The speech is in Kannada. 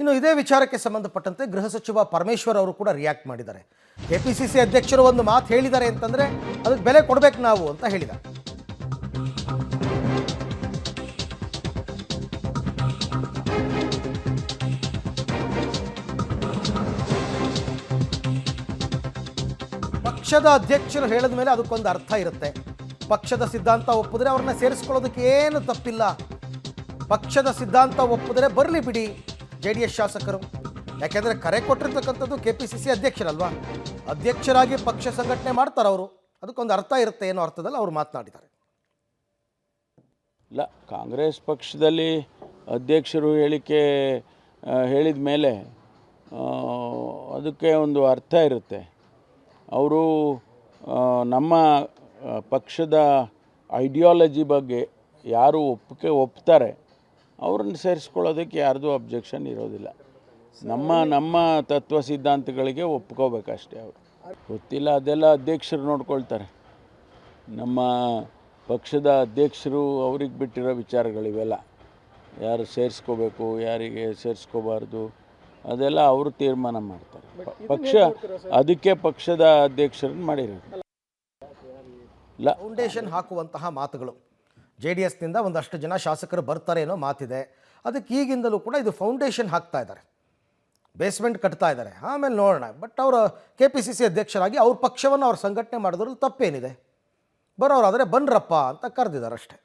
ಇನ್ನು ಇದೇ ವಿಚಾರಕ್ಕೆ ಸಂಬಂಧಪಟ್ಟಂತೆ ಗೃಹ ಸಚಿವ ಪರಮೇಶ್ವರ್ ಅವರು ಕೂಡ ರಿಯಾಕ್ಟ್ ಮಾಡಿದ್ದಾರೆ. ಕೆಪಿಸಿಸಿ ಅಧ್ಯಕ್ಷರು ಒಂದು ಮಾತು ಹೇಳಿದ್ದಾರೆ ಅಂತಂದ್ರೆ ಅದಕ್ಕೆ ಬೆಲೆ ಕೊಡಬೇಕು ನಾವು ಅಂತ ಹೇಳಿದ್ದಾರೆ. ಪಕ್ಷದ ಅಧ್ಯಕ್ಷರು ಹೇಳಿದ ಮೇಲೆ ಅದಕ್ಕೊಂದು ಅರ್ಥ ಇರುತ್ತೆ. ಪಕ್ಷದ ಸಿದ್ಧಾಂತ ಒಪ್ಪಿದ್ರೆ ಅವ್ರನ್ನ ಸೇರಿಸ್ಕೊಳ್ಳೋದಕ್ಕೆ ಏನು ತಪ್ಪಿಲ್ಲ. ಪಕ್ಷದ ಸಿದ್ಧಾಂತ ಒಪ್ಪಿದ್ರೆ ಬರಲಿ ಬಿಡಿ JDS ಶಾಸಕರು. ಯಾಕೆಂದರೆ ಕರೆ ಕೊಟ್ಟಿರ್ತಕ್ಕಂಥದ್ದು KPCC ಅಧ್ಯಕ್ಷರಲ್ವಾ, ಅಧ್ಯಕ್ಷರಾಗಿ ಪಕ್ಷ ಸಂಘಟನೆ ಮಾಡ್ತಾರೆ ಅವರು. ಅದಕ್ಕೊಂದು ಅರ್ಥ ಇರುತ್ತೆ ಏನೋ ಅರ್ಥದಲ್ಲಿ ಅವರು ಮಾತನಾಡಿದ್ದಾರೆ. ಇಲ್ಲ, ಕಾಂಗ್ರೆಸ್ ಪಕ್ಷದಲ್ಲಿ ಅಧ್ಯಕ್ಷರು ಹೇಳಿದ ಮೇಲೆ ಅದಕ್ಕೆ ಒಂದು ಅರ್ಥ ಇರುತ್ತೆ. ಅವರು ನಮ್ಮ ಪಕ್ಷದ ಐಡಿಯಾಲಜಿ ಬಗ್ಗೆ ಯಾರು ಒಪ್ತಾರೆ ಅವ್ರನ್ನ ಸೇರಿಸ್ಕೊಳ್ಳೋದಕ್ಕೆ ಯಾರ್ದು ಅಬ್ಜೆಕ್ಷನ್ ಇರೋದಿಲ್ಲ. ನಮ್ಮ ತತ್ವ ಸಿದ್ಧಾಂತಗಳಿಗೆ ಒಪ್ಕೋಬೇಕಷ್ಟೇ. ಅವರು ಗೊತ್ತಿಲ್ಲ, ಅದೆಲ್ಲ ಅಧ್ಯಕ್ಷರು ನೋಡ್ಕೊಳ್ತಾರೆ. ನಮ್ಮ ಪಕ್ಷದ ಅಧ್ಯಕ್ಷರು ಅವ್ರಿಗೆ ಬಿಟ್ಟಿರೋ ವಿಚಾರಗಳಿವೆಲ್ಲ. ಯಾರು ಸೇರಿಸ್ಕೋಬೇಕು, ಯಾರಿಗೆ ಸೇರಿಸ್ಕೋಬಾರ್ದು, ಅದೆಲ್ಲ ಅವರು ತೀರ್ಮಾನ ಮಾಡ್ತಾರೆ. ಅದಕ್ಕೆ ಪಕ್ಷದ ಅಧ್ಯಕ್ಷರನ್ನು ಮಾಡಿರೋದು. ಫೌಂಡೇಶನ್ ಹಾಕುವಂತಹ ಮಾತುಗಳು JDSನಿಂದ ಒಂದಷ್ಟು ಜನ ಶಾಸಕರು ಬರ್ತಾರೆ ಅನ್ನೋ ಮಾತಿದೆ. ಅದಕ್ಕೆ ಈಗಿಂದಲೂ ಕೂಡ ಇದು ಫೌಂಡೇಶನ್ ಹಾಕ್ತಾ ಇದ್ದಾರೆ, ಬೇಸ್ಮೆಂಟ್ ಕಟ್ತಾ ಇದ್ದಾರೆ, ಆಮೇಲೆ ನೋಡೋಣ. ಬಟ್ ಅವರು KPCC ಅಧ್ಯಕ್ಷರಾಗಿ ಅವ್ರ ಪಕ್ಷವನ್ನು ಅವ್ರ ಸಂಘಟನೆ ಮಾಡೋದ್ರಲ್ಲಿ ತಪ್ಪೇನಿದೆ? ಬರೋರಾದರೆ ಬನ್ರಪ್ಪ ಅಂತ ಕರೆದಿದ್ದಾರೆ ಅಷ್ಟೇ.